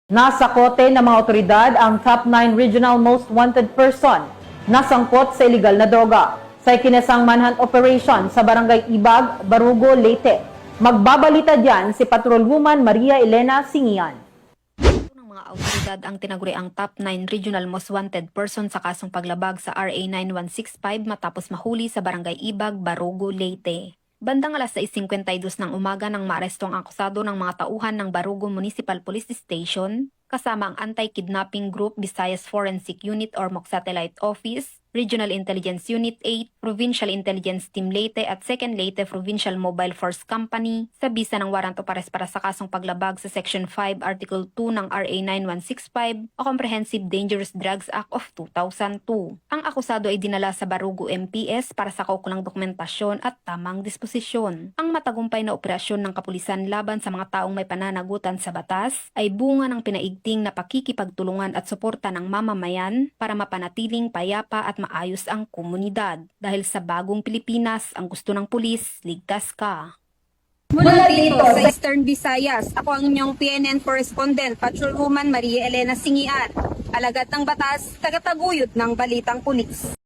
Nasa kote ng mga otoridad ang top 9 regional most wanted person na sangkot sa illegal na droga sa ikinasang manhunt operation sa Barangay Ibag, Barugo, Leyte. Magbabalita dyan si Patrolwoman Maria Elena Singian. Ng mga autoridad ang tinaguriang top 9 regional most wanted person sa kasong paglabag sa RA 9165 matapos mahuli sa Barangay Ibag, Barugo, Leyte. Bandang alas 6:52 ng umaga nang maaresto ang akusado ng mga tauhan ng Barugo Municipal Police Station kasama ang Anti-Kidnapping Group Visayas Forensic Unit or MOC Satellite Office, Regional Intelligence Unit 8, Provincial Intelligence Team Leyte at 2nd Leyte Provincial Mobile Force Company sa bisa ng warrant of arrest para sa kasong paglabag sa Section 5, Article 2 ng RA 9165 o Comprehensive Dangerous Drugs Act of 2002. Ang akusado ay dinala sa Barugo MPS para sa kaukulang dokumentasyon at tamang disposisyon. Ang matagumpay na operasyon ng kapulisan laban sa mga taong may pananagutan sa batas ay bunga ng pinaigting na pakikipagtulungan at suporta ng mamamayan para mapanatiling payapa at maayos ang komunidad. Dahil sa bagong Pilipinas, ang gusto ng pulis, ligtas ka. Mula dito sa Eastern Visayas, ako ang inyong PNN correspondent, Patrolwoman Maria Elena Singian. Alagad ng batas, tagataguyod ng balitang pulis.